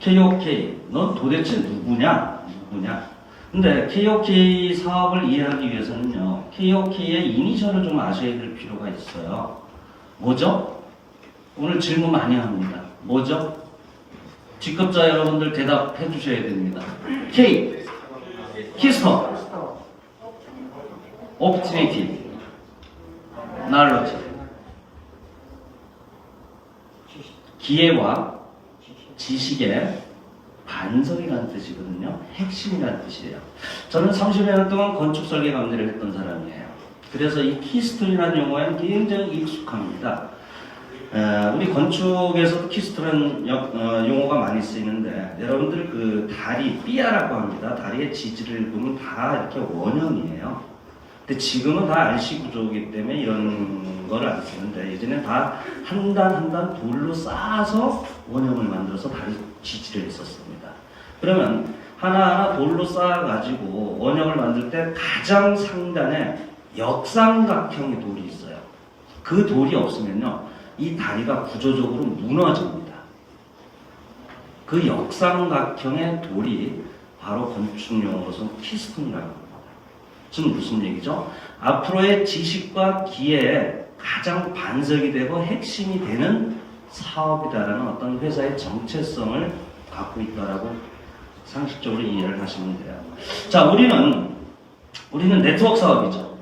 KOK, 넌 도대체 누구냐? 근데 KOK 사업을 이해하기 위해서는요, KOK의 이니셜을 좀 아셔야 될 필요가 있어요. 뭐죠? 오늘 질문 많이 합니다. 뭐죠? 직급자 여러분들 대답해 주셔야 됩니다. K, 키스터, opportunity, knowledge, 기회와 지식의 반성이라는 뜻이거든요. 핵심이라는 뜻이에요. 저는 30여 년 동안 건축 설계 감리를 했던 사람이에요. 그래서 이 키스톤이라는 용어에는 굉장히 익숙합니다. 우리 건축에서도 키스톤이라는 용어가 많이 쓰이는데, 여러분들 그 다리, 삐아라고 합니다. 다리의 지지를 보면 다 이렇게 원형이에요. 근데 지금은 다 RC 구조이기 때문에 이런 걸 안 쓰는데, 예전엔 다 한 단 한 단 돌로 쌓아서 원형을 만들어서 다리 지지를 했었습니다. 그러면 하나하나 돌로 쌓아가지고 원형을 만들 때 가장 상단에 역삼각형의 돌이 있어요. 그 돌이 없으면요, 이 다리가 구조적으로 무너집니다. 그 역삼각형의 돌이 바로 건축용어로서 키스톤이라고 합니다. 지금 무슨 얘기죠? 앞으로의 지식과 기회에 가장 반석이 되고 핵심이 되는 사업이다라는 어떤 회사의 정체성을 갖고 있다라고 상식적으로 이해를 하시면 돼요. 자, 우리는 네트워크 사업이죠.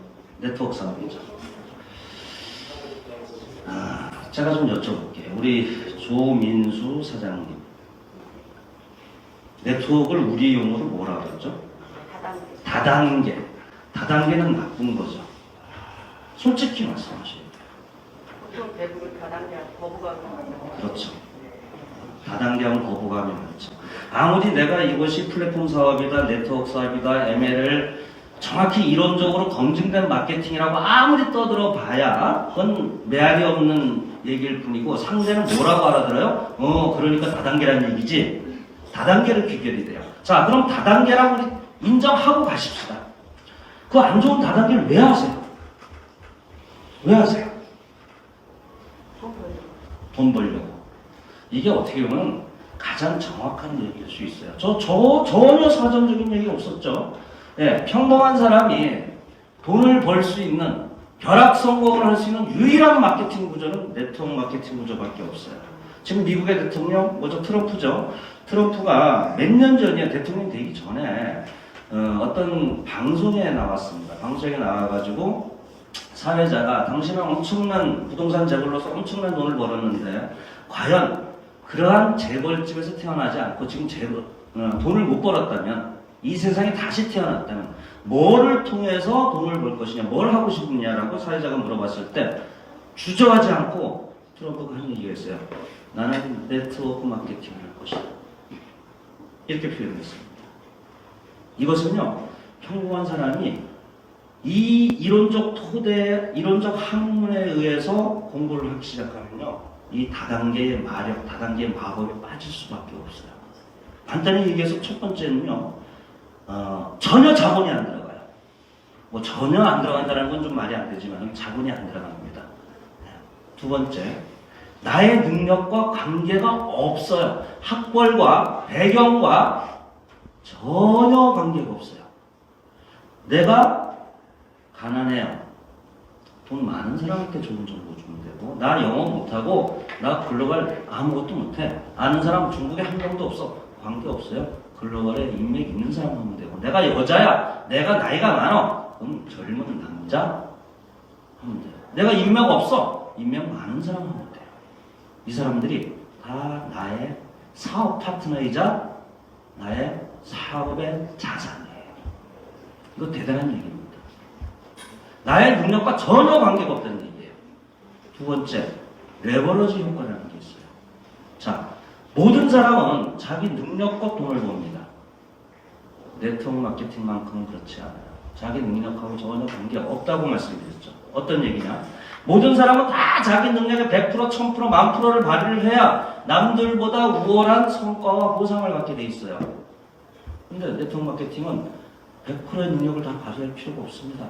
제가 좀 여쭤볼게요. 우리 조민수 사장님, 네트워크를 우리 용어로 뭐라 그러죠? 다단계. 다단계는 나쁜 거죠. 솔직히 말씀하셔야 돼요. 보통 대부분 다단계하고 거부감이 많아요. 그렇죠. 다단계하면 거부감이 많죠. 아무리 내가 이것이 플랫폼 사업이다, 네트워크 사업이다, ML을 정확히 이론적으로 검증된 마케팅이라고 아무리 떠들어 봐야 그건 메아리 없는 얘기일 뿐이고, 상대는 뭐라고 알아들어요? 그러니까 다단계라는 얘기지. 다단계를 귀결이 돼요. 자, 그럼 다단계라고 우리 인정하고 가십시다. 그 안 좋은 다단계를 왜 하세요? 왜 하세요? 돈 벌려고. 이게 어떻게 보면 가장 정확한 얘기일 수 있어요. 전혀 사정적인 얘기 없었죠. 예, 평범한 사람이 돈을 벌 수 있는, 벼락 성공을 할 수 있는 유일한 마케팅 구조는 네트워크 마케팅 구조밖에 없어요. 지금 미국의 대통령, 뭐죠? 트럼프죠. 트럼프가 몇 년 전이야, 대통령 되기 전에 어떤 방송에 나왔습니다. 방송에 나와가지고 사회자가 당신은 엄청난 부동산 재벌로서 엄청난 돈을 벌었는데 과연 그러한 재벌집에서 태어나지 않고 지금 돈을 못 벌었다면, 이 세상에 다시 태어났다면 뭐를 통해서 돈을 벌 것이냐, 뭘 하고 싶느냐라고 사회자가 물어봤을 때 주저하지 않고 트럼프가 한 얘기가 있어요. 나는 네트워크 마케팅을 할 것이다. 이렇게 표현했습니다. 이것은요, 평범한 사람이 이 이론적 토대, 이론적 학문에 의해서 공부를 하기 시작하면요, 이 다단계의 마력, 다단계의 마법에 빠질 수밖에 없어요. 간단히 얘기해서 첫 번째는요, 전혀 자본이 안 들어가요. 뭐 전혀 안 들어간다는 건 좀 말이 안 되지만 자본이 안 들어갑니다. 두 번째, 나의 능력과 관계가 없어요. 학벌과 배경과 전혀 관계가 없어요. 내가 가난해요. 돈 많은 사람한테 좋은 정보 주면 되고, 나 영어 못하고 나 글로벌 아무것도 못해. 아는 사람 중국에 한 명도 없어. 관계 없어요. 글로벌에 인맥 있는 사람 하면 되고, 내가 여자야, 내가 나이가 많아, 그럼 젊은 남자 하면 돼요. 내가 인맥 없어, 인맥 많은 사람 하면 돼요. 이 사람들이 다 나의 사업 파트너이자 나의 사업의 자산이에요. 이거 대단한 얘기입니다. 나의 능력과 전혀 관계가 없다는 얘기예요. 두 번째, 레버러지 효과라는 게 있어요. 자, 모든 사람은 자기 능력과 돈을 법니다. 네트워크 마케팅만큼은 그렇지 않아요. 자기 능력하고 전혀 관계가 없다고 말씀드렸죠. 어떤 얘기냐? 모든 사람은 다 자기 능력의 100%, 1000%, 10,000%를 발휘를 해야 남들보다 우월한 성과와 보상을 갖게 돼 있어요. 근데 네트워크 마케팅은 100%의 능력을 다 발휘할 필요가 없습니다.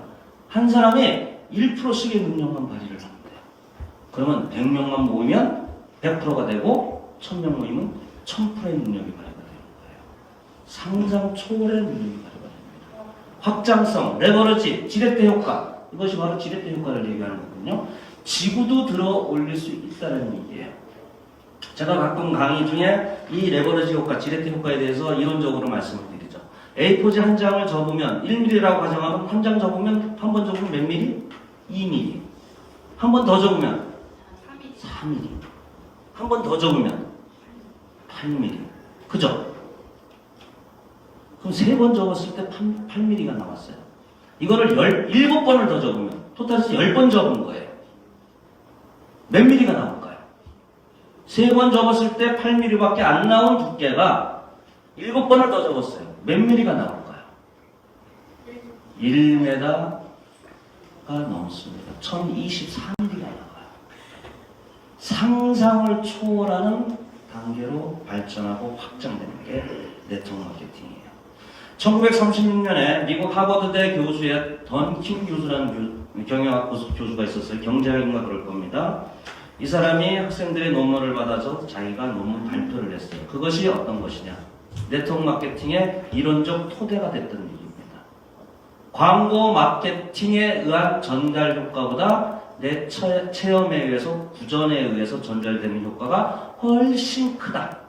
한 사람이 1%씩의 능력만 발휘를 하면 돼요. 그러면 100명만 모이면 100%가 되고 1000명 모이면 천풀의 능력이 발휘가 되는 거예요. 상상 초월의 능력이 발휘가 됩니다. 확장성, 레버리지, 지렛대 효과, 이것이 바로 지렛대 효과를 얘기하는 거거든요. 지구도 들어 올릴 수 있다는 얘기예요. 제가 가끔 강의 중에 이 레버리지 효과, 지렛대 효과에 대해서 이론적으로 말씀을 드리죠. A4지 한 장을 접으면 1mm라고 가정하면 한 장 접으면 한 번 접으면 몇 mm? 2mm. 한 번 더 접으면 4mm. 한 번 더 접으면 8mm. 그죠? 그럼 3번 접었을 때 8mm가 나왔어요. 이거를 17번을 더 접으면 토탈에서 10번 접은 거예요. 몇 mm가 나올까요? 3번 접었을 때 8mm밖에 안 나온 두께가 7번을 더 접었어요. 몇 mm가 나올까요? 1m가 넘습니다. 1024mm가 나와요. 상상을 초월하는 단계로 발전하고 확장되는 게 네트워크 마케팅이에요. 1936년에 미국 하버드대 교수의 던킨 교수라는 경영학 교수가 있었어요. 경제학인가 그럴 겁니다. 이 사람이 학생들의 논문을 받아서 자기가 논문 발표를 했어요. 그것이 어떤 것이냐? 네트워크 마케팅의 이론적 토대가 됐던 얘기입니다. 광고 마케팅에 의한 전달 효과보다 내 체험에 의해서, 구전에 의해서 전달되는 효과가 훨씬 크다.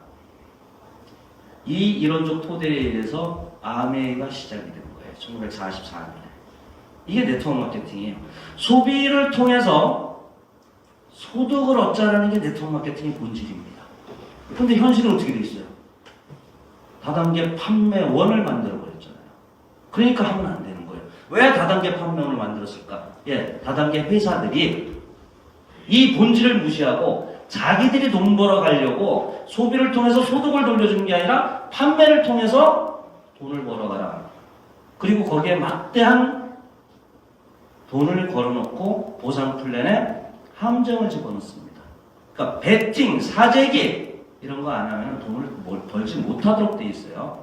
이 이론적 토대에 의해서 아메이가 시작이 된 거예요. 1944년에. 이게 네트워크 마케팅이에요. 소비를 통해서 소득을 얻자라는 게 네트워크 마케팅의 본질입니다. 그런데 현실은 어떻게 돼 있어요? 다단계 판매원을 만들어 버렸잖아요. 그러니까 하면 안 되는 거예요. 왜 다단계 판매원을 만들었을까? 예, 다단계 회사들이 이 본질을 무시하고 자기들이 돈 벌어가려고 소비를 통해서 소득을 돌려주는 게 아니라 판매를 통해서 돈을 벌어가라. 그리고 거기에 막대한 돈을 걸어놓고 보상 플랜에 함정을 집어넣습니다. 그러니까 베팅, 사재기 이런 거 안 하면 돈을 벌지 못하도록 돼 있어요.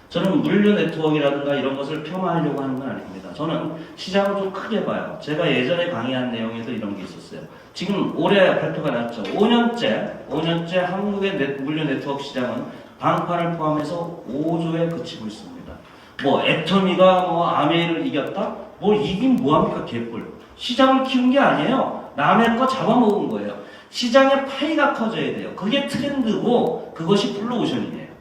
저는 물류 네트워크라든가 이런 것을 폄하하려고 하는 건 아닙니다. 저는 시장을 좀 크게 봐요. 제가 예전에 강의한 내용에도 이런 게 있었어요. 지금 올해 발표가 났죠. 5년째 한국의 물류 네트워크 시장은 방판을 포함해서 5조에 그치고 있습니다. 뭐 애터미가 뭐 아메이를 이겼다? 뭐 이긴 뭐합니까 개뿔. 시장을 키운 게 아니에요. 남의 거 잡아먹은 거예요. 시장의 파이가 커져야 돼요. 그게 트렌드고 그것이 블루오션이에요.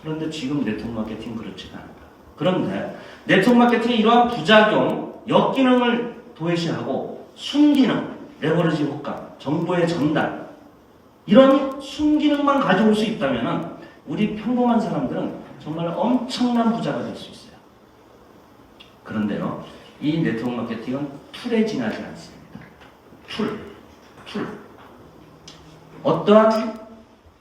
그런데 지금 네트워크 마케팅 그렇지가 않다. 그런데 네트워크 마케팅의 이러한 부작용, 역기능을 도외시하고 순기능, 레버리지 효과, 정보의 전달 이런 순기능만 가져올 수 있다면 우리 평범한 사람들은 정말 엄청난 부자가 될 수 있어요. 그런데요, 이 네트워크 마케팅은 툴에 지나지 않습니다. 툴. 어떠한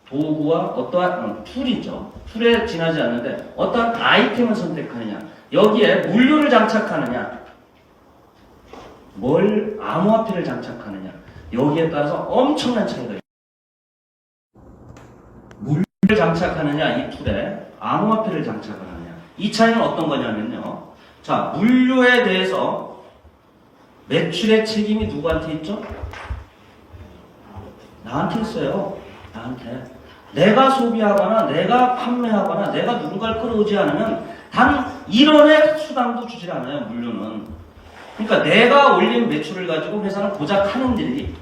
도구와 어떠한 툴이죠. 툴에 지나지 않는데 어떠한 아이템을 선택하느냐, 여기에 물류를 장착하느냐, 뭘 암호화폐를 장착하느냐, 여기에 따라서 엄청난 차이가 있습니다. 물류를 장착하느냐, 이 툴에 암호화폐를 장착하느냐, 이 차이는 어떤 거냐면요. 자, 물류에 대해서 매출의 책임이 누구한테 있죠? 나한테 있어요. 나한테. 내가 소비하거나 내가 판매하거나 내가 누군가를 끌어오지 않으면 단 1원의 수당도 주질 않아요. 물류는. 그러니까 내가 올린 매출을 가지고 회사는 고작 하는 일이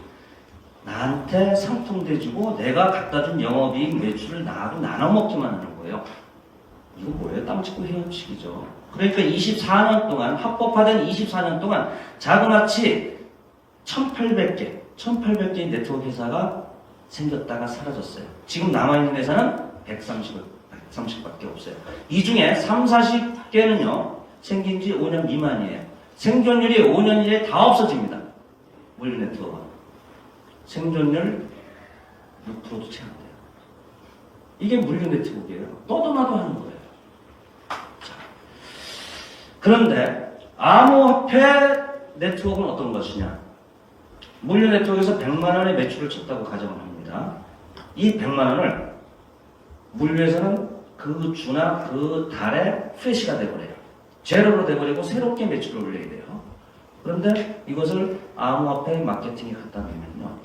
나한테 상품 대주고 내가 갖다 준 영업이익 매출을 나하고 나눠 먹기만 하는 거예요. 이거 뭐예요? 땅 찍고 헤엄치기죠. 그러니까 24년 동안, 합법화된 24년 동안 자그마치 1800개의 네트워크 회사가 생겼다가 사라졌어요. 지금 남아있는 회사는 130밖에 없어요. 이 중에 30-40개는요, 생긴 지 5년 미만이에요. 생존율이 5년 이내에 다 없어집니다. 물류 네트워크가. 생존율 6%도 채 안 돼요. 이게 물류 네트워크예요. 너도 나도 하는 거예요. 자, 그런데 암호화폐 네트워크는 어떤 것이냐? 물류 네트워크에서 100만 원의 매출을 쳤다고 가정을 합니다. 이 100만 원을 물류에서는 그 주나 그 달에 프레시가 돼버려요. 제로로 돼버리고 새롭게 매출을 올려야 돼요. 그런데 이것을 암호화폐 마케팅에 갖다 놓으면요,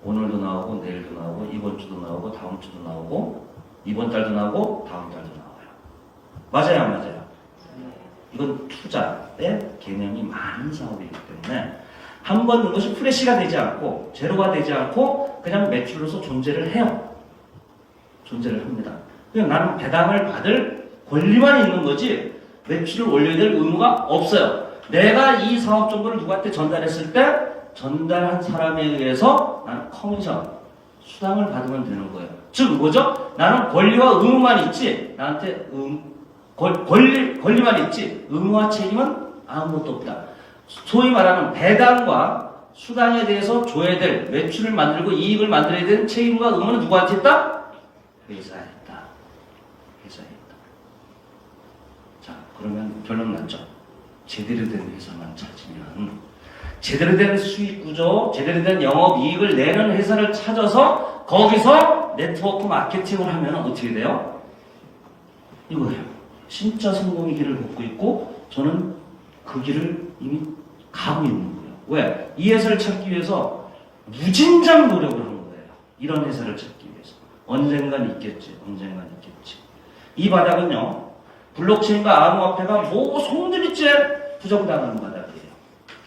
오늘도 나오고 내일도 나오고 이번 주도 나오고 다음 주도 나오고 이번 달도 나오고 다음 달도 나와요. 맞아요, 안 맞아요? 이건 투자의 개념이 많은 사업이기 때문에 한 번 이것이 프레시가 되지 않고 제로가 되지 않고 그냥 매출로서 존재를 해요. 존재를 합니다. 그냥 나는 배당을 받을 권리만 있는 거지 매출을 올려야 될 의무가 없어요. 내가 이 사업 정보를 누구한테 전달했을 때 전달한 사람에 의해서 나는 커미션, 수당을 받으면 되는 거예요. 즉 뭐죠? 나는 권리와 의무만 있지 나한테 권리만 있지 의무와 책임은 아무것도 없다. 소위 말하는 배당과 수당에 대해서 줘야 될 매출을 만들고 이익을 만들어야 되는 책임과 의무는 누구한테 있다? 회사에 있다. 회사에 있다. 자, 그러면 결론 났죠? 제대로 된 회사만 찾으면 제대로 된 수익 구조, 제대로 된 영업 이익을 내는 회사를 찾아서 거기서 네트워크 마케팅을 하면 어떻게 돼요? 이거예요. 진짜 성공의 길을 걷고 있고 저는 그 길을 이미 가고 있는 거예요. 왜? 이 회사를 찾기 위해서 무진장 노력을 하는 거예요. 이런 회사를 찾기 위해서. 언젠간 있겠지. 언젠간 있겠지. 이 바닥은요. 블록체인과 암호화폐가 뭐 송두리째 부정당하는 바닥이에요.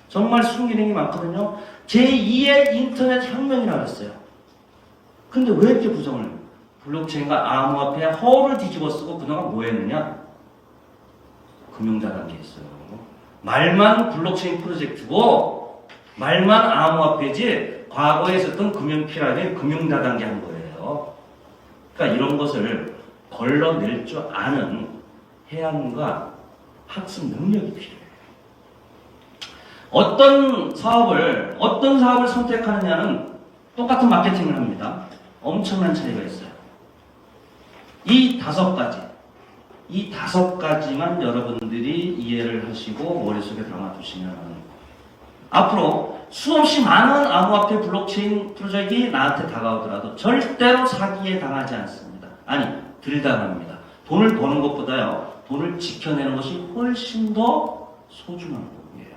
정말 순기능이 많거든요. 제2의 인터넷 혁명이라고 했어요. 근데 왜 이렇게 부정을 해요? 블록체인과 암호화폐의 허를 뒤집어 쓰고 그동안 뭐 했느냐? 금융다단계에 있어요. 말만 블록체인 프로젝트고 말만 암호화폐지 과거에 있었던 금융피라미드 금융다단계 한 거예요. 그러니까 이런 것을 걸러낼 줄 아는 해안과 학습 능력이 필요해요. 어떤 사업을 선택하느냐는 똑같은 마케팅을 합니다. 엄청난 차이가 있어요. 이 다섯 가지만 여러분들이 이해를 하시고 머릿속에 담아두시면 앞으로 수없이 많은 암호화폐 블록체인 프로젝트가 나한테 다가오더라도 절대로 사기에 당하지 않습니다. 아니, 덜 당합니다. 돈을 버는 것보다요, 돈을 지켜내는 것이 훨씬 더 소중한 거예요.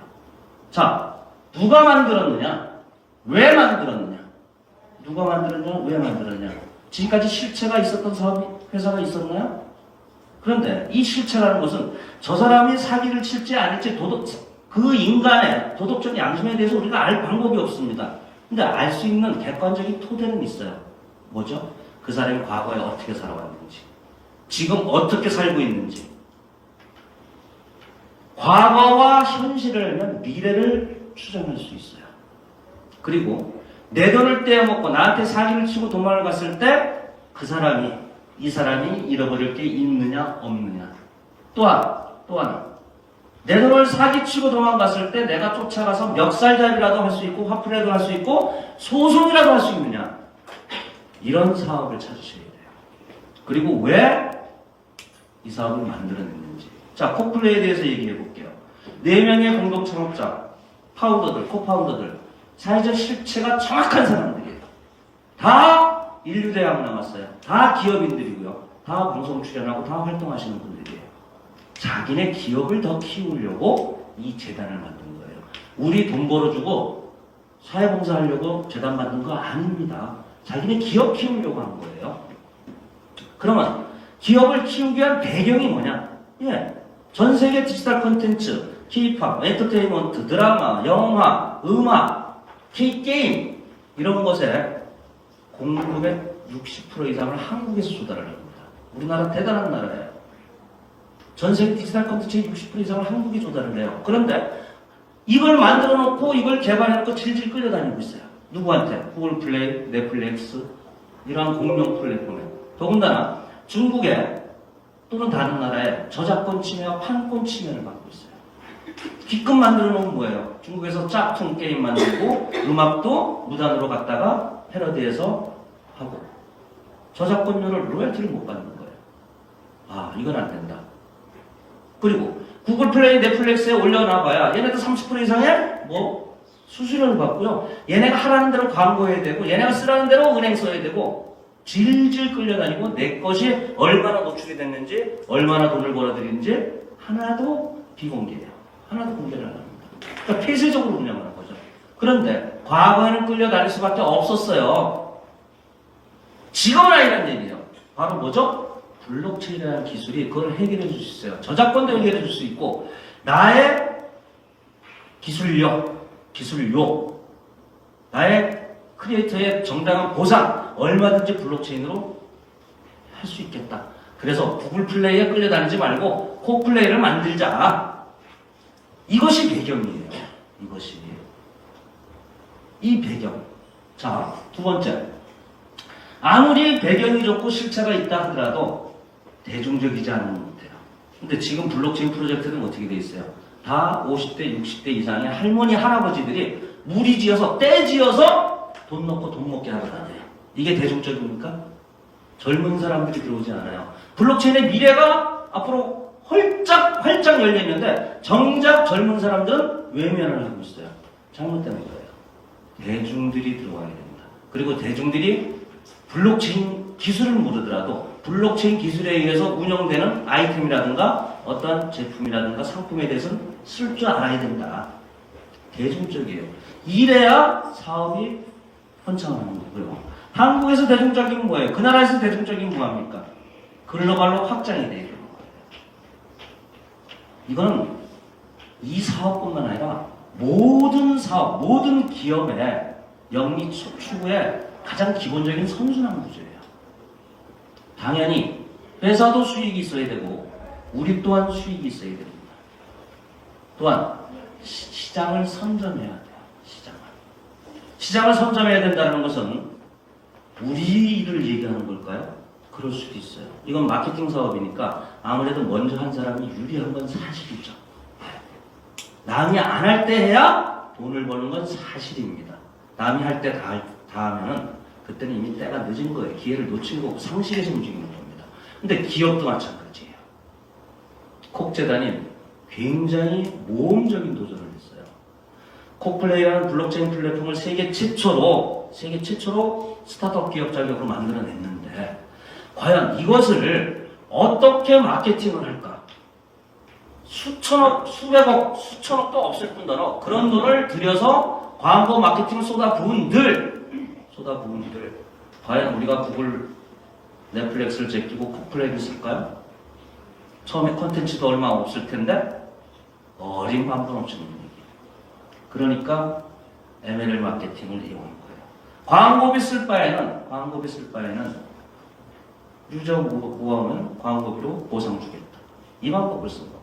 자, 누가 만들었느냐? 왜 만들었느냐? 누가 만들었냐? 왜 만들었냐? 지금까지 실체가 있었던 회사가 있었나요? 그런데 이 실체라는 것은 저 사람이 사기를 칠지 아닐지 그 인간의 도덕적 양심에 대해서 우리가 알 방법이 없습니다. 근데 알 수 있는 객관적인 토대는 있어요. 뭐죠? 그 사람이 과거에 어떻게 살아왔는지, 지금 어떻게 살고 있는지. 과거와 현실을 알면 미래를 추정할 수 있어요. 그리고 내 돈을 떼어먹고 나한테 사기를 치고 도망을 갔을 때 이 사람이 잃어버릴 게 있느냐 없느냐. 또한 내 돈을 사기치고 도망갔을 때 내가 쫓아가서 멱살잡이라도 할 수 있고 화풀이라도 할 수 있고 소송이라도 할 수 있느냐. 이런 사업을 찾으셔야 돼요. 그리고 왜 이 사업을 만들어냈는지. 자, 코플레이에 대해서 얘기해 볼게요. 4명의 공동 창업자, 코파운더들, 사회적 실체가 정확한 사람들이에요. 다 인류대학 나왔어요. 다 기업인들이고요. 다 방송 출연하고 다 활동하시는 분들이에요. 자기네 기업을 더 키우려고 이 재단을 만든 거예요. 우리 돈 벌어주고 사회봉사하려고 재단 만든 거 아닙니다. 자기네 기업 키우려고 한 거예요. 그러면 기업을 키우기 위한 배경이 뭐냐? 전 세계 디지털 콘텐츠, K-팝, 엔터테인먼트, 드라마, 영화, 음악, K-게임 이런 것에 공급의 60% 이상을 한국에서 조달을 합니다. 우리나라 대단한 나라예요. 전 세계 디지털 콘텐츠의 60% 이상을 한국이 조달을 해요. 그런데 이걸 만들어 놓고 이걸 개발해놓고 질질 끌려다니고 있어요. 누구한테? 구글 플레이, 넷플릭스 이러한 공룡 플랫폼에. 더군다나 중국에 또는 다른 나라에 저작권 침해와 판권 침해를 받고 있어요. 기껏 만들어 놓은 뭐예요? 중국에서 짝퉁 게임 만들고 음악도 무단으로 갖다가 패러디해서 하고 저작권료를 로열티를 못 받는 거예요. 아, 이건 안 된다. 그리고 구글 플레이, 넷플릭스에 올려놔봐야 얘네도 30% 이상의 수수료를 받고요. 얘네가 하라는 대로 광고해야 되고 얘네가 쓰라는 대로 은행 써야 되고 질질 끌려다니고 내 것이 얼마나 노출이 됐는지 얼마나 돈을 벌어들이는지 하나도 비공개해요. 하나도 공개를 안 합니다. 그러니까 폐쇄적으로 운영하는 거죠. 그런데 과거에는 끌려다닐 수밖에 없었어요. 지금은 아니란 얘기예요. 바로 뭐죠? 블록체인이라는 기술이 그걸 해결해 줄 수 있어요. 저작권도 해결해 줄 수 있고 나의 기술력, 나의 크리에이터의 정당한 보상 얼마든지 블록체인으로 할 수 있겠다. 그래서 구글 플레이에 끌려다니지 말고 코플레이를 만들자. 이것이 배경이에요. 이것이. 이 배경. 자, 두 번째. 아무리 배경이 좋고 실체가 있다 하더라도 대중적이지 않은 것 같아요. 근데 지금 블록체인 프로젝트는 어떻게 돼 있어요? 다 50대, 60대 이상의 할머니, 할아버지들이 무리지어서, 떼지어서 돈 넣고 돈 먹게 하고 다녀요. 이게 대중적입니까? 젊은 사람들이 들어오지 않아요. 블록체인의 미래가 앞으로 활짝 열려있는데 정작 젊은 사람들은 외면을 하고 있어요. 잘못된 거예요. 대중들이 들어와야 됩니다. 그리고 대중들이 블록체인 기술을 모르더라도 블록체인 기술에 의해서 운영되는 아이템이라든가 어떤 제품이라든가 상품에 대해서는 쓸 줄 알아야 된다. 대중적이에요. 이래야 사업이 번창하는 거고요. 한국에서 대중적인 뭐예요? 그 나라에서 대중적인 뭐합니까? 글로벌로 확장이 되는 거예요. 이거는 이 사업뿐만 아니라 모든 사업, 모든 기업의 영리 추구의 가장 기본적인 선순환 구조예요. 당연히 회사도 수익이 있어야 되고 우리 또한 수익이 있어야 됩니다. 또한 시장을 선점해야 돼요. 시장을 선점해야 된다는 것은 우리 일을 얘기하는 걸까요? 그럴 수도 있어요. 이건 마케팅 사업이니까 아무래도 먼저 한 사람이 유리한 건 사실이죠. 남이 안 할 때 해야 돈을 버는 건 사실입니다. 남이 할 때 다 하면은 그때는 이미 때가 늦은 거예요. 기회를 놓친 거고 상식에서 움직이는 겁니다. 근데 기업도 마찬가지예요. 콕재단이 굉장히 모험적인 도전을 했어요. 콕플레이라는 블록체인 플랫폼을 세계 최초로 스타트업 기업 자격으로 만들어냈는데 과연 이것을 어떻게 마케팅을 할까? 수천억, 수백억, 수천억도 없을 뿐더러 그런 돈을 들여서 광고 마케팅을 쏟아부은들 과연 우리가 구글, 넷플릭스를 제끼고 콕플레이를 쓸까요? 처음에 콘텐츠도 얼마 없을 텐데 어린 방법 없는 얘기. 그러니까 ML 마케팅을 이용한 거예요. 광고비 쓸 바에는 유저 모으면 광고비로 보상 주겠다. 이 방법을 쓴 겁니다.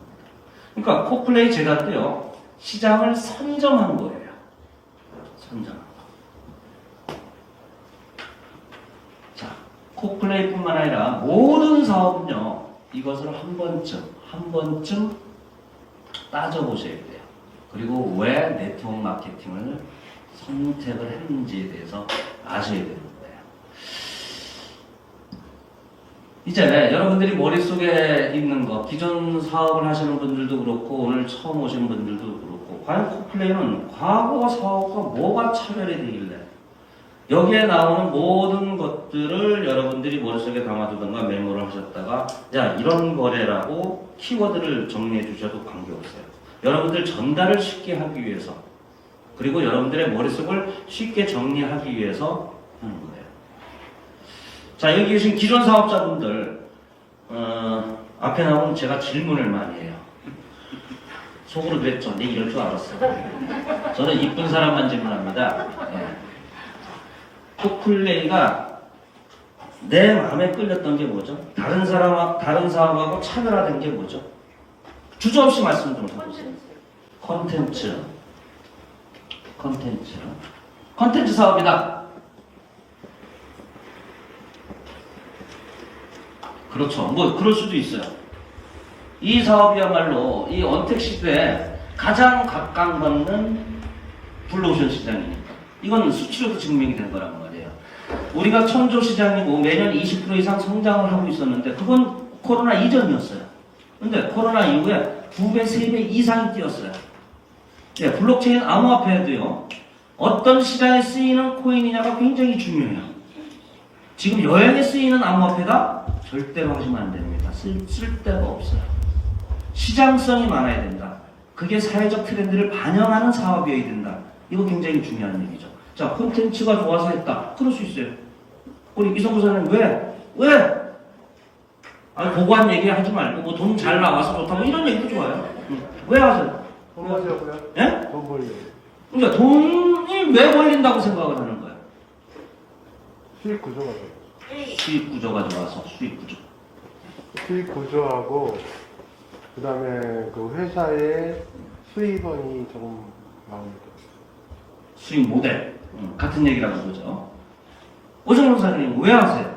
그러니까 코플레이 재단도요, 시장을 선점한 거예요. 선점. 자, 코플레이뿐만 아니라 모든 사업은요, 이것을 한 번쯤 따져보셔야 돼요. 그리고 왜 네트워크 마케팅을 선택을 했는지에 대해서 아셔야 되는 거예요. 이제 여러분들이 머릿속에 있는 거, 기존 사업을 하시는 분들도 그렇고 오늘 처음 오신 분들도 그렇고 과연 코플레이는 과거 사업과 뭐가 차별이 되길래 여기에 나오는 모든 것들을 여러분들이 머릿속에 담아두던가 메모를 하셨다가 야 이런 거래라고 키워드를 정리해 주셔도 관계없어요. 여러분들 전달을 쉽게 하기 위해서 그리고 여러분들의 머릿속을 쉽게 정리하기 위해서 하는 거예요. 자, 여기 계신 기존 사업자분들 앞에 나오면 제가 질문을 많이 해요. 속으로 그랬죠. 네 이럴 줄 알았어. 저는 이쁜 사람만 질문합니다. 네. 코플레이가 내 마음에 끌렸던 게 뭐죠? 다른 사업하고 차별화된 게 뭐죠? 주저없이 말씀 좀 해보세요. 컨텐츠 사업이다. 그렇죠. 뭐 그럴 수도 있어요. 이 사업이야말로 이 언택 시대에 가장 각광받는 블루오션 시장이니까 이건 수치로도 증명이 된 거란 말이에요. 우리가 천조 시장이고 매년 20% 이상 성장을 하고 있었는데 그건 코로나 이전이었어요. 근데 코로나 이후에 2배, 3배 이상이 뛰었어요. 네, 블록체인 암호화폐도요. 어떤 시장에 쓰이는 코인이냐가 굉장히 중요해요. 지금 여행에 쓰이는 암호화폐가 절대로 하시면 안 됩니다. 쓸 데가 없어요. 시장성이 많아야 된다. 그게 사회적 트렌드를 반영하는 사업이어야 된다. 이거 굉장히 중요한 얘기죠. 자, 콘텐츠가 좋아서 했다. 그럴 수 있어요. 우리 이성구 사장님 왜? 아니, 고고한 얘기 하지 말고 뭐 돈 잘 나와서 좋다 뭐 이런 얘기도 좋아요. 왜 하세요? 돈 벌려고요? 예? 돈 벌려고. 그러니까 돈이 왜 벌린다고 생각을 하는 거예요? 수익 구조가 돼요. 수익 구조가 좋아서 수익 구조. 수익 구조하고 그다음에 그 회사의 수입원이 조금 나옵니다. 수익 모델. 같은 얘기라고 보죠. 오정훈 사장님 왜 하세요?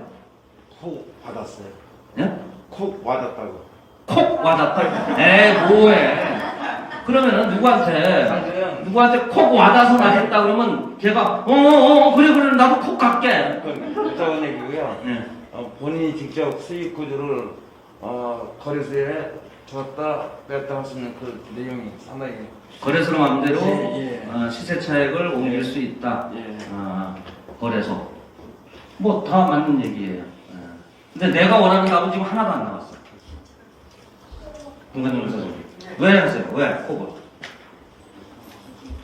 콕 받았어요. 예? 콕 와닿다고. 콕 와닿다. 에이 뭐해? 그러면은 누구한테 콕 와닿아서 나겠다 그러면 걔가 그래 나도 콕 갈게. 그런 얘기고요. 예. 본인이 직접 수익 구조를 거래소에 줬다 뺐다 할 수 있는 그 내용이 상당히 거래소 마음대로 예. 시세 차익을 옮길 수 있다. 예. 거래소. 뭐 다 맞는 얘기예요. 예. 근데 내가 원하는 답은 지금 하나도 안 나왔어. 공간용 사장님. 왜 하세요? 왜? 콕을.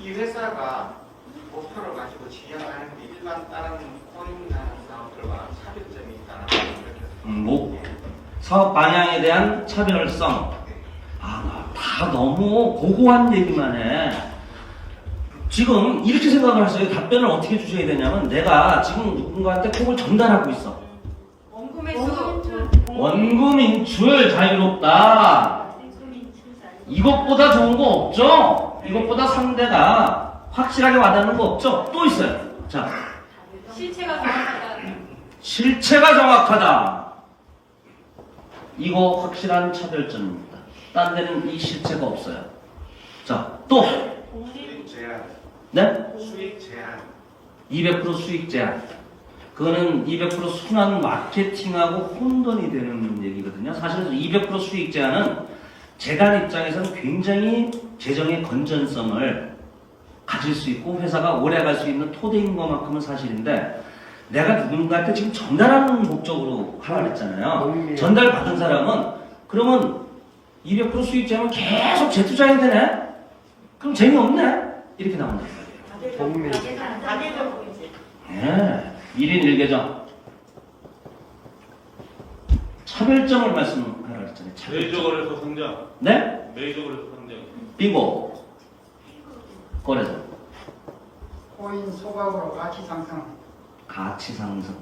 이 회사가 목표를 가지고 진행하는 게 일반 다른 코인이나 사업들과 차별점이 있다는 걸 뭐 사업 방향에 대한 차별성. 다 너무 고고한 얘기만 해. 지금 이렇게 생각을 하세요. 답변을 어떻게 주셔야 되냐면 내가 지금 누군가한테 콕을 전달하고 있어. 원금 인출 자유롭다. 이것보다 좋은 거 없죠? 이것보다 상대가 확실하게 와닿는 거 없죠? 또 있어요. 자, 실체가 정확하다. 실체가 정확하다. 이거 확실한 차별점입니다. 딴 데는 이 실체가 없어요. 자, 또 수익 제한, 네? 수익 제한. 200% 수익 제한. 그거는 200% 순환 마케팅하고 혼돈이 되는 얘기거든요. 사실 200% 수익 제한은 재단 입장에서는 굉장히 재정의 건전성을 가질 수 있고 회사가 오래 갈 수 있는 토대인 것만큼은 사실인데 내가 누군가한테 지금 전달하는 목적으로 하라고 했잖아요. 전달받은 사람은 그러면 200% 수익 제한은 계속 재투자해야 되네? 그럼 재미없네? 이렇게 나온단 말이에요. 복리. 다대적으로 이제. 예, 1인 1계정. 차별점을 말씀하라 그랬잖아요. 차별점. 메이저거래소 상장. 네? 메이저거래소 상장. 빙고. 거래소. 코인 소각으로 가치 상승. 가치 상승.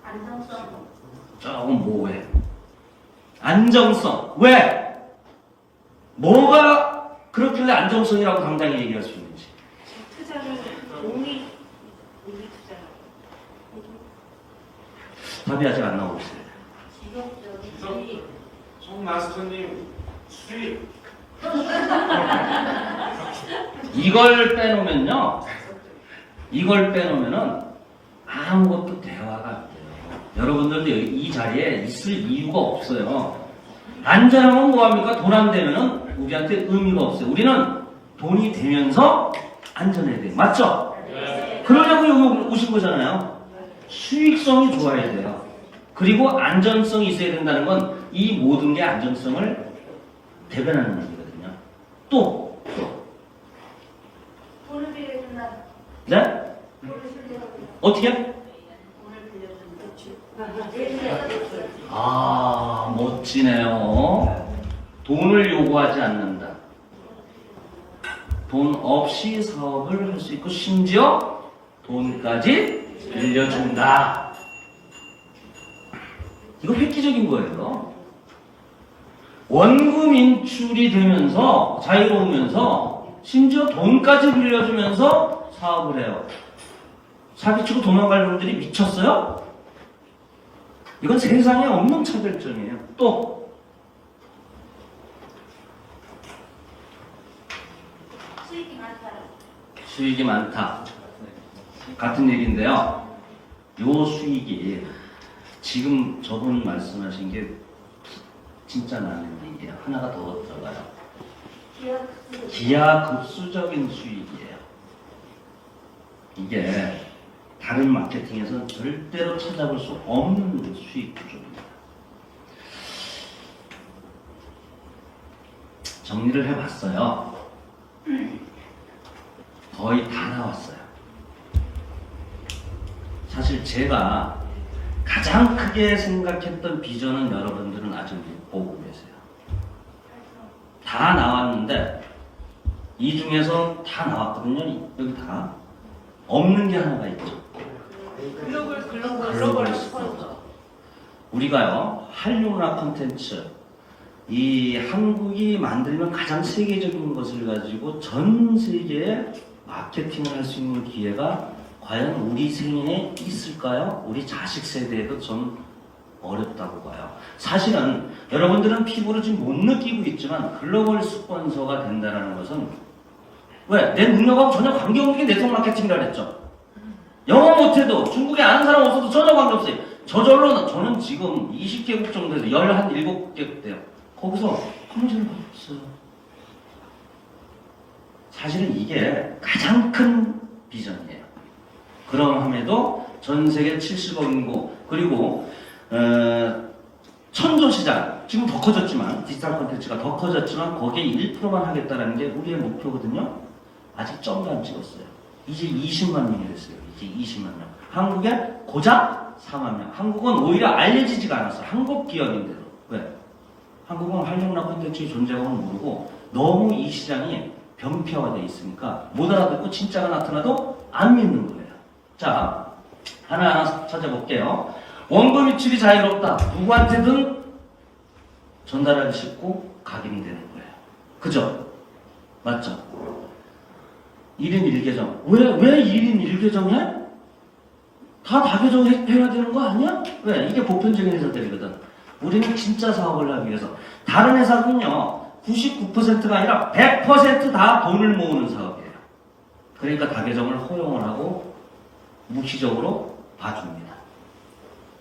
안정성. 조금 모호해. 안정성. 왜? 뭐가 그렇길래 안정성이라고 당당히 얘기할 수 있는지. 투자는 우리 투자. 답이 아직 안 나오고 있어요. 지속적인 송 마스터님 수익. 이걸 빼놓으면요. 이걸 빼놓으면은 아무것도 대화가 안 돼요. 여러분들도 이 자리에 있을 이유가 없어요. 안전하면 뭐합니까? 돈 안 되면은 우리한테 의미가 없어요. 우리는 돈이 되면서 안전해야 돼요. 맞죠? 네. 그러려고 여기 오신 거잖아요. 수익성이 좋아야 돼요. 그리고 안전성이 있어야 된다는 건 이 모든 게 안전성을 대변하는 얘기거든요. 또. 돈을 빌려준다. 네? 돈을 빌려준다. 어떻게? 돈을 빌려준다. 대출. 멋지네요. 돈을 요구하지 않는다. 돈 없이 사업을 할 수 있고 심지어 돈까지 빌려준다. 이거 획기적인 거예요. 원금 인출이 되면서 자유로우면서 심지어 돈까지 빌려주면서 사업을 해요. 사기치고 도망갈 놈들이 미쳤어요? 이건 세상에 없는 차별점이에요. 또 수익이 많다. 수익이 많다. 같은 얘기인데요. 요 수익이 지금 저분 말씀하신 게 진짜 많은 얘기예요. 하나가 더 들어가요. 기하급수적인 수익이에요. 이게 다른 마케팅에서는 절대로 찾아볼 수 없는 수익 구조입니다. 정리를 해봤어요. 거의 다 나왔어요. 사실 제가 가장 크게 생각했던 비전은 여러분들은 아직 못 보고 계세요. 다 나왔는데 이 중에서 다 나왔거든요. 여기 다 없는 게 하나가 있죠. 글로벌 스폰서. 우리가요 한류문화 콘텐츠 이 한국이 만들면 가장 세계적인 것을 가지고 전 세계에 마케팅을 할 수 있는 기회가 과연 우리 생에 있을까요? 우리 자식 세대에도 좀 어렵다고 봐요. 사실은 여러분들은 피부로 지금 못 느끼고 있지만 글로벌 스폰서가 된다는 것은 왜? 내 능력하고 전혀 관계없는 게 네트워크 마케팅이라 그랬죠. 영어 못해도 중국에 아는 사람 없어도 전혀 관계없어요. 저절로 저는 지금 20개국 정도에서 17개국 돼요. 거기서 검증을 받았어요. 사실은 이게 가장 큰 비전이에요. 그럼함에도 전 세계 70억 인구 그리고 천조시장 지금 더 커졌지만 디지털 콘텐츠가 더 커졌지만 거기에 1%만 하겠다는 게 우리의 목표거든요. 아직 점도 안 찍었어요. 이제 20만 명이 됐어요. 이제 20만 명. 한국에 고작 4만 명. 한국은 오히려 알려지지가 않았어요. 한국 기업인데도. 왜? 한국은 한류문화 콘텐츠의 존재감을 모르고 너무 이 시장이 병폐화되어 있으니까 못 알아듣고 진짜가 나타나도 안 믿는 거예요. 자, 하나하나 찾아볼게요. 원고 유출이 자유롭다. 누구한테든 전달하기 쉽고 각인이 되는 거예요. 그죠? 맞죠? 1인 1계정. 왜 1인 1계정해? 다 다계정해야 되는 거 아니야? 왜? 이게 보편적인 회사들이거든. 우리는 진짜 사업을 하기 위해서. 다른 회사는요, 99%가 아니라 100% 다 돈을 모으는 사업이에요. 그러니까 다계정을 허용을 하고 무시적으로 봐줍니다.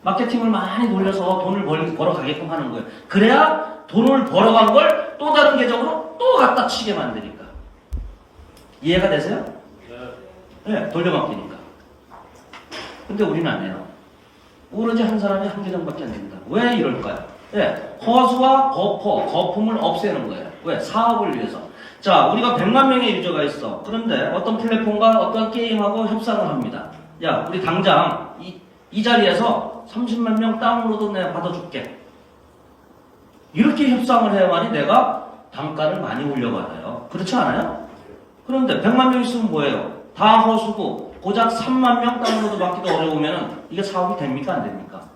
마케팅을 많이 돌려서 돈을 벌어가게끔 하는 거예요. 그래야 돈을 벌어간 걸 또 다른 계정으로 또 갖다 치게 만드니까. 이해가 되세요? 네, 돌려막기니까. 근데 우리는 안 해요. 오로지 한 사람이 한 계정밖에 안 됩니다. 왜 이럴까요? 네, 허수와 거품을 없애는 거예요. 왜? 사업을 위해서. 자, 우리가 100만 명의 유저가 있어. 그런데 어떤 플랫폼과 어떤 게임하고 협상을 합니다. 야, 우리 당장 이 자리에서 30만 명 다운로드 내가 받아줄게. 이렇게 협상을 해야만이 내가 단가를 많이 올려받아요. 그렇지 않아요? 그런데 100만 명 있으면 뭐예요? 다 허수고 고작 3만 명 다운로드 받기도 어려우면 이게 사업이 됩니까? 안 됩니까?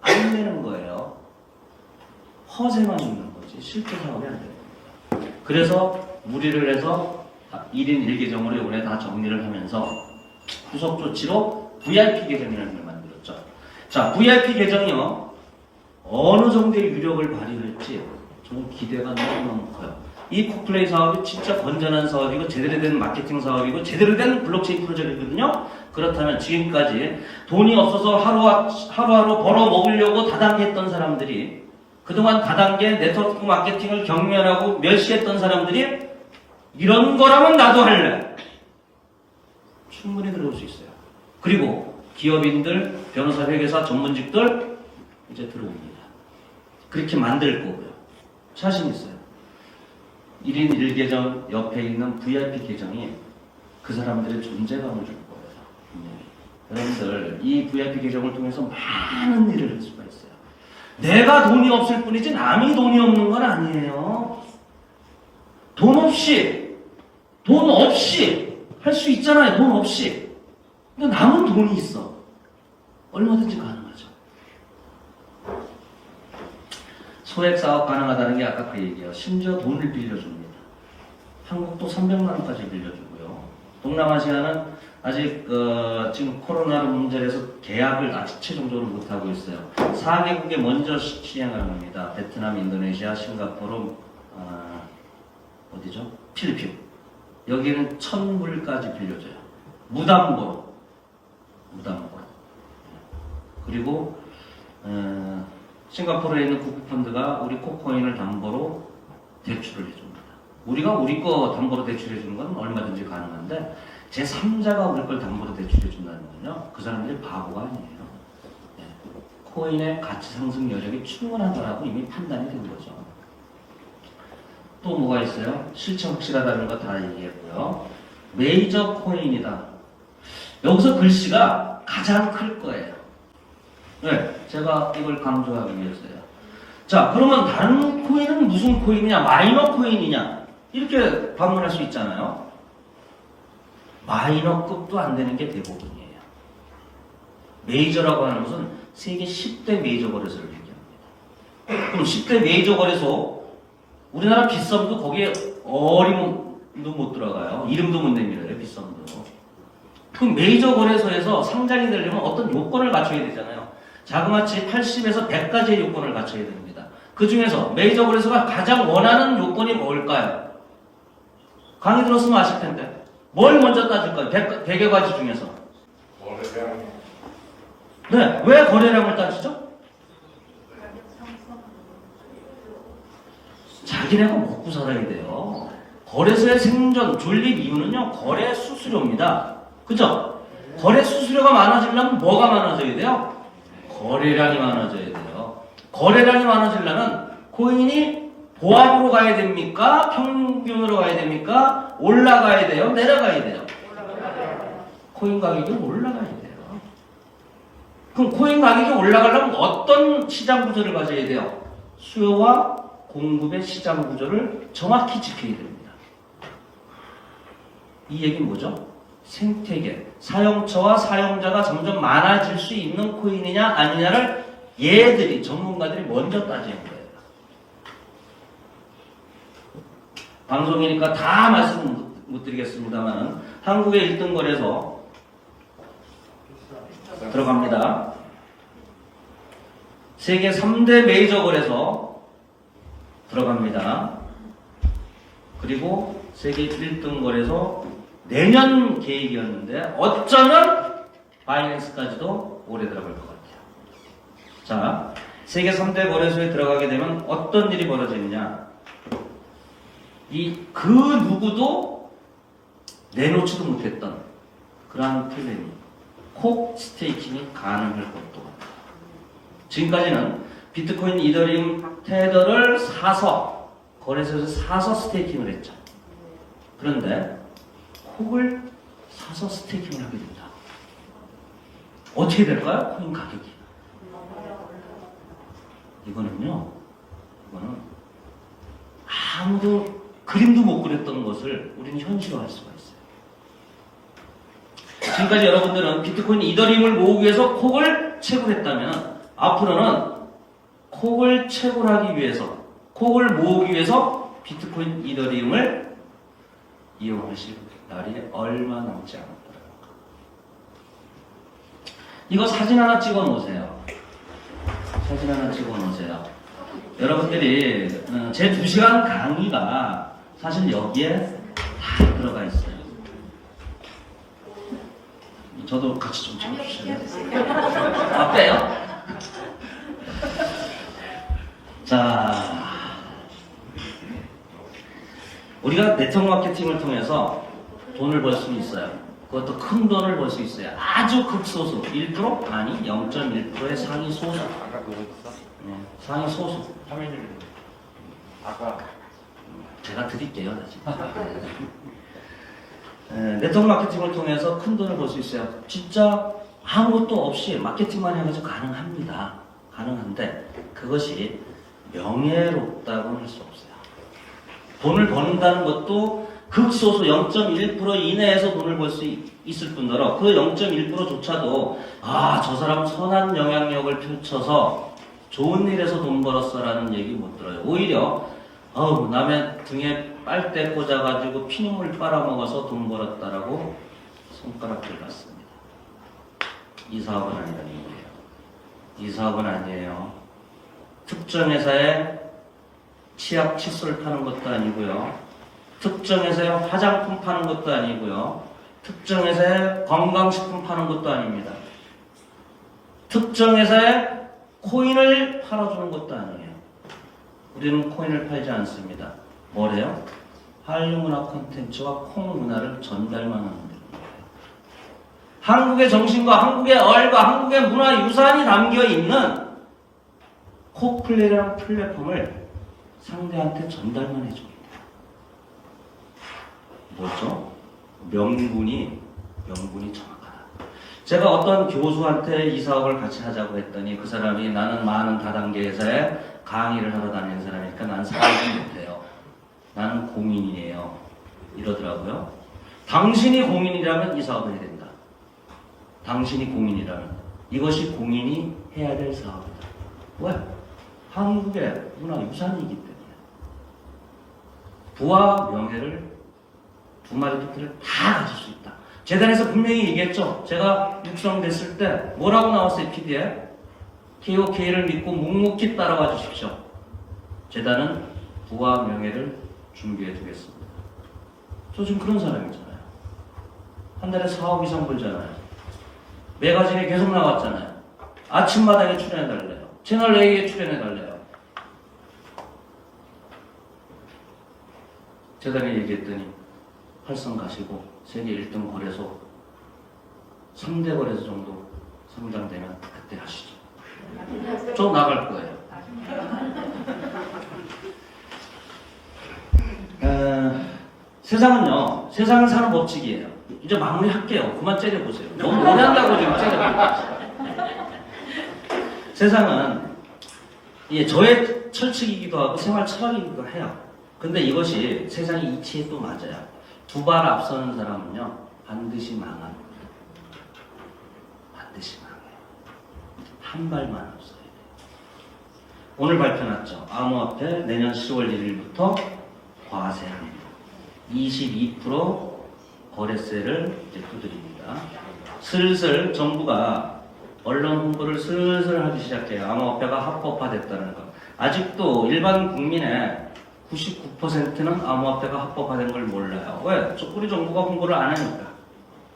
안 되는 거예요. 허세만 있는 거지 실제 사업이 안 됩니다. 그래서 무리를 해서 1인 1계정으로 이번에 다 정리를 하면서 후속 조치로 VIP 계정이라는 걸 만들었죠. 자, VIP 계정이요. 어느 정도의 유력을 발휘할지 저는 기대가 너무너무 커요. 이 코플레이 사업이 진짜 건전한 사업이고 제대로 된 마케팅 사업이고 제대로 된 블록체인 프로젝트거든요. 그렇다면 지금까지 돈이 없어서 하루하루 벌어 먹으려고 다단계 했던 사람들이 그동안 다단계 네트워크 마케팅을 경멸하고 멸시했던 사람들이 이런 거라면 나도 할래. 충분히 들어올 수 있어요. 그리고 기업인들, 변호사, 회계사, 전문직들 이제 들어옵니다. 그렇게 만들 거고요. 자신 있어요. 1인 1계정 옆에 있는 VIP 계정이 그 사람들의 존재감을 줄 거예요. 여러분들 이 VIP 계정을 통해서 많은 일을 할 수가 있어요. 내가 돈이 없을 뿐이지 남이 돈이 없는 건 아니에요. 돈 없이 할 수 있잖아요. 돈 없이. 근데 남은 돈이 있어. 얼마든지 가능하죠. 소액 사업 가능하다는 게 아까 그 얘기예요. 심지어 돈을 빌려줍니다. 한국도 300만 원까지 빌려주고요. 동남아시아는 아직 지금 코로나로 문제를 해서 계약을 아직 최종적으로 못하고 있어요. 4개국에 먼저 시행하는 겁니다. 베트남, 인도네시아, 싱가포르, 어디죠? 필리핀. 여기는 1000불까지 빌려줘요. 무담보로. 그리고 싱가포르에 있는 국부펀드가 우리 코코인을 담보로 대출을 해줍니다. 우리가 우리 거 담보로 대출해주는 건 얼마든지 가능한데 제3자가 우리 걸 담보로 대출해준다는 건요. 그 사람들이 바보가 아니에요. 네. 코인의 가치 상승 여력이 충분하다라고 이미 판단이 된 거죠. 또 뭐가 있어요? 실체 확실하다는 거 다 얘기했고요. 메이저 코인이다. 여기서 글씨가 가장 클 거예요. 네, 제가 이걸 강조하기 위해서요. 자, 그러면 다른 코인은 무슨 코인이냐? 마이너 코인이냐? 이렇게 반문할 수 있잖아요. 마이너급도 안 되는 게 대부분이에요. 메이저라고 하는 것은 세계 10대 메이저 거래소를 얘기합니다. 그럼 10대 메이저 거래소, 우리나라 빗썸도 거기에 어림도 못 들어가요. 이름도 못 내밀어요, 빗썸도. 그럼 메이저 거래소에서 상장이 되려면 어떤 요건을 갖춰야 되잖아요. 자그마치 80에서 100가지의 요건을 갖춰야 됩니다. 그 중에서 메이저 거래소가 가장 원하는 요건이 뭘까요? 강의 들었으면 아실 텐데. 뭘 먼저 따질까요? 100여 가지 중에서. 네, 왜 거래량을 따지죠? 자기네가 먹고 살아야 돼요. 거래소의 생존, 존립 이유는요, 거래 수수료입니다. 그죠? 거래 수수료가 많아지려면 뭐가 많아져야 돼요? 거래량이 많아져야 돼요. 거래량이 많아지려면 코인이 보합으로 가야 됩니까? 평균으로 가야 됩니까? 올라가야 돼요? 내려가야 돼요? 코인 가격이 올라가야 돼요. 그럼 코인 가격이 올라가려면 어떤 시장 구조를 가져야 돼요? 수요와 공급의 시장 구조를 정확히 지켜야 됩니다. 이 얘기는 뭐죠? 생태계, 사용처와 사용자가 점점 많아질 수 있는 코인이냐 아니냐를 얘들이, 전문가들이 먼저 따지는 거예요. 방송이니까 다 말씀 못 드리겠습니다만 한국의 1등 거래소 들어갑니다. 세계 3대 메이저 거래소 들어갑니다. 그리고 세계 1등 거래소 내년 계획이었는데 어쩌면 바이낸스까지도 올해 들어갈 것 같아요. 자, 세계 3대 거래소에 들어가게 되면 어떤 일이 벌어지느냐? 그 누구도 내놓지도 못했던 그러한 플랜이 콕 스테이킹이 가능할 것도 같아요. 지금까지는 비트코인, 이더리움, 테더를 사서 거래소에서 사서 스테이킹을 했죠. 그런데 콕을 사서 스테이킹을 하게 된다. 어떻게 될까요? 코인 가격이. 이거는 아무도 그림도 못 그렸던 것을 우리는 현실화할 수가 있어요. 지금까지 여러분들은 비트코인, 이더리움을 모으기 위해서 콕을 채굴했다면 앞으로는 콕을 채굴하기 위해서, 콕을 모으기 위해서 비트코인, 이더리움을 이용하실 날이 얼마 남지 않았더라고요. 이거 사진 하나 찍어 놓으세요. 사진 하나 찍어 놓으세요. 여러분들이 제 2시간 강의가 사실 여기에 다 들어가 있어요. 저도 같이 좀 찍어주실래요? 아, 빼요? 자, 우리가 네트워크 마케팅을 통해서 돈을 벌 수는 있어요. 그것도 큰 돈을 벌 수 있어요. 아주 극소수, 1%? 아니, 0.1%의 상위 소수. 아까 그거 있어? 네, 상위 소수. 화면을 아까 제가 드릴게요, 나중에. 네트워크 마케팅을 통해서 큰 돈을 벌 수 있어요. 진짜 아무것도 없이 마케팅만 해가지고 가능합니다. 가능한데 그것이 명예롭다고는 할 수 없어요. 돈을 버는다는 것도 극소수 0.1% 이내에서 돈을 벌 수 있을 뿐더러 그 0.1%조차도 저 사람은 선한 영향력을 펼쳐서 좋은 일에서 돈 벌었어라는 얘기 못 들어요. 오히려 남의 등에 빨대 꽂아가지고 피눈물 빨아먹어서 돈 벌었다라고 손가락질 받습니다. 이 사업은 아니라는 거예요. 이 사업은 아니에요. 특정 회사에 치약, 칫솔 파는 것도 아니고요. 특정 회사에 화장품 파는 것도 아니고요. 특정 회사에 건강식품 파는 것도 아닙니다. 특정 회사에 코인을 팔아주는 것도 아니에요. 우리는 코인을 팔지 않습니다. 뭐래요? 한류 문화 콘텐츠와 콩 문화를 전달만 하는 거예요. 한국의 정신과 한국의 얼과 한국의 문화 유산이 담겨 있는 코플레이라는 플랫폼을 상대한테 전달만 해줍니다. 뭐죠? 명분이 정확하다. 제가 어떤 교수한테 이 사업을 같이 하자고 했더니 그 사람이 나는 많은 다단계 회사에 강의를 하러 다니는 사람이니까 난 사업을 못해요. 나는 공인이에요. 이러더라고요. 당신이 공인이라면 이 사업을 해야 된다. 당신이 공인이라면 이것이 공인이 해야 될 사업이다. 왜? 한국의 문화유산이기 때문에 부와 명예를 두 마리 토끼를 다 가질 수 있다. 재단에서 분명히 얘기했죠. 제가 육성됐을 때 뭐라고 나왔어요? PD에 KOK를 믿고 묵묵히 따라와 주십시오. 재단은 부와 명예를 준비해 두겠습니다. 저 지금 그런 사람이잖아요. 한 달에 4억 이상 벌잖아요. 매거진에 계속 나왔잖아요. 아침마당에 출연해달래요. 채널 A에 출연해달래요. 재단에 얘기했더니 활성 가시고 세계 1등 거래소 3대 거래소 정도 성장되면 그때 하시죠. 저 나갈 거예요. 세상은요, 세상은 사는 법칙이에요. 이제 마무리할게요. 그만 째려보세요. 너무 오래 한다고 지금 째려보세요. 세상은 저의 철칙이기도 하고 생활 철학이기도 해요. 근데 이것이 세상의 이치에 또 맞아요. 두 발 앞서는 사람은요, 반드시 망합니다. 반드시 망해요. 한 발만 앞서야 돼요. 오늘 발표 났죠. 암호화폐 내년 10월 1일부터 과세합니다. 22% 거래세를 이제 두드립니다. 슬슬 정부가 언론 홍보를 슬슬 하기 시작해요. 암호화폐가 합법화됐다는 거. 아직도 일반 국민의 99%는 암호화폐가 합법화된 걸 몰라요. 왜? 우리 정부가 홍보를 안 하니까.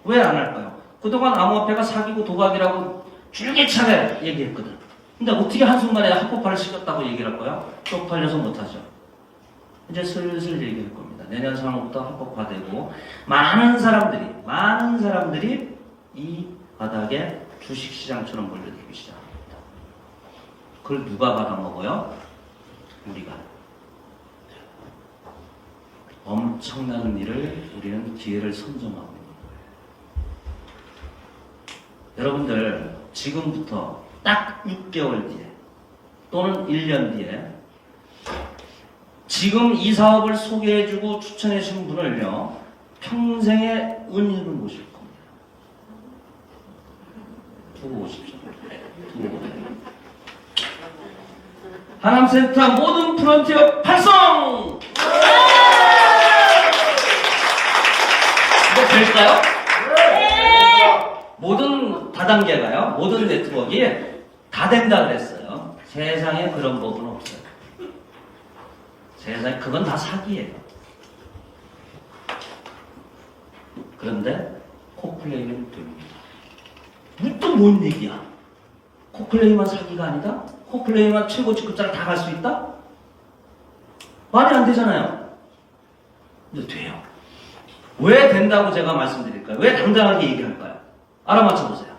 왜 안 할까요? 그동안 암호화폐가 사기고 도박이라고 줄기차게 얘기했거든. 근데 어떻게 한순간에 합법화를 시켰다고 얘기를 할까요? 쪽팔려서 못하죠. 이제 슬슬 얘기할 겁니다. 내년 3월부터 합법화되고 많은 사람들이 이 바닥에 주식시장처럼 몰려들기 시작합니다. 그걸 누가 받아먹어요? 우리가. 엄청난 일을 우리는 기회를 선점하고 있는 거예요. 여러분들 지금부터 딱 6개월 뒤에 또는 1년 뒤에 지금 이 사업을 소개해주고 추천해주신 분을요 평생의 은혜를 모실 겁니다. 두고 오십시오. 두고 오세요. 하남센터 모든 프론티어 활성! 이거 될까요? 모든 다단계가요, 모든 네트워크가 다 된다 그랬어요. 세상에 그런 법은 없어요. 세상에 그건 다 사기예요. 그런데 코플레이는 됩니다. 또 뭔 얘기야? 코플레이만 사기가 아니다? 코플레이만 최고 직급자를 다 갈 수 있다? 말이 안 되잖아요. 근데 돼요. 왜 된다고 제가 말씀드릴까요? 왜 당당하게 얘기할까요? 알아맞혀보세요.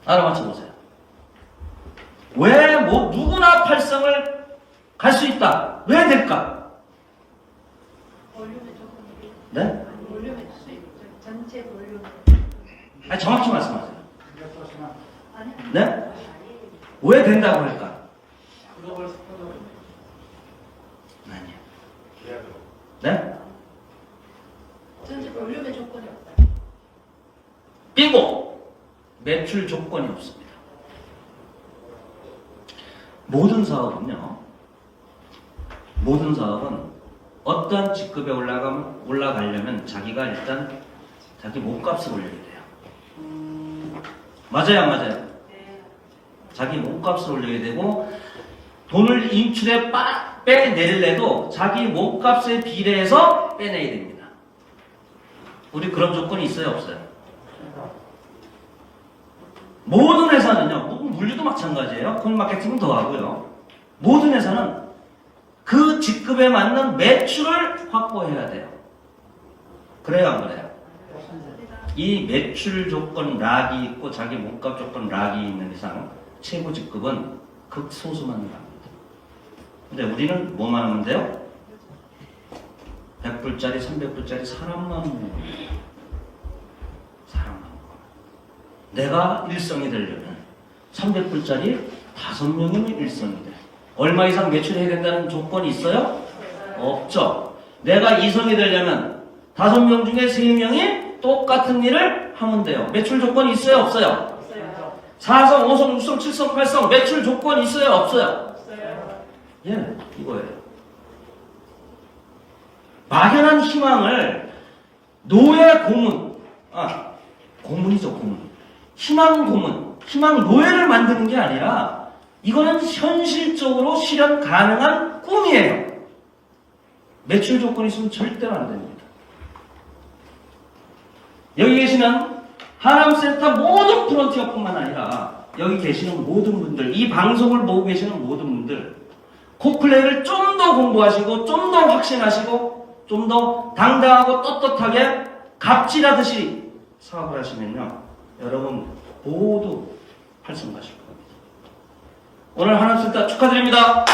알아맞혀보세요. 왜 누구나 팔성을 갈 수 있다. 왜 될까? 볼륨의 조건이. 네? 볼륨의 수익 전체 볼륨. 아니, 정확히 말씀하세요. 아니. 네? 왜 된다고 할까? 아니요. 네? 전체 볼륨의 조건이 없다. 삐고 매출 조건이 없습니다. 모든 사업은 어떤 직급에 올라가려면 자기가 일단 자기 몸값을 올려야 돼요. 맞아요, 안 맞아요? 자기 몸값을 올려야 되고 돈을 인출에 빼내려도 자기 몸값에 비례해서 빼내야 됩니다. 우리 그런 조건이 있어요, 없어요? 모든 회사는요, 물류도 마찬가지예요. 코인마케팅은 더 하고요. 모든 회사는 그 직급에 맞는 매출을 확보해야 돼요. 그래요, 안 그래요? 이 매출 조건 락이 있고 자기 몸값 조건 락이 있는 이상 최고 직급은 극소수만 갑니다. 근데 우리는 뭐만 하면 돼요? 100불짜리, 300불짜리 사람만 모으는 거예요. 사람만 모으는 거예요. 내가 일성이 되려면 300불짜리 5명이면 일성이 돼. 얼마 이상 매출해야 된다는 조건이 있어요? 없죠. 내가 2성이 되려면 5명 중에 3명이 똑같은 일을 하면 돼요. 매출 조건이 있어요? 없어요? 4성, 5성, 6성, 7성, 8성 매출 조건이 있어요? 없어요? 예, 이거예요. 막연한 희망을 노예 고문, 고문이죠, 고문. 희망 고문, 희망 노예를 만드는 게 아니라 이거는 현실적으로 실현 가능한 꿈이에요. 매출 조건이 있으면 절대로 안 됩니다. 여기 계시는 하남센터 모든 프론티어뿐만 아니라 여기 계시는 모든 분들, 이 방송을 보고 계시는 모든 분들 코플레이를 좀 더 공부하시고 좀 더 확신하시고 좀 더 당당하고 떳떳하게 갑질하듯이 사업을 하시면요 여러분 모두 활성화하실 겁니다. 오늘 하남센터 축하드립니다.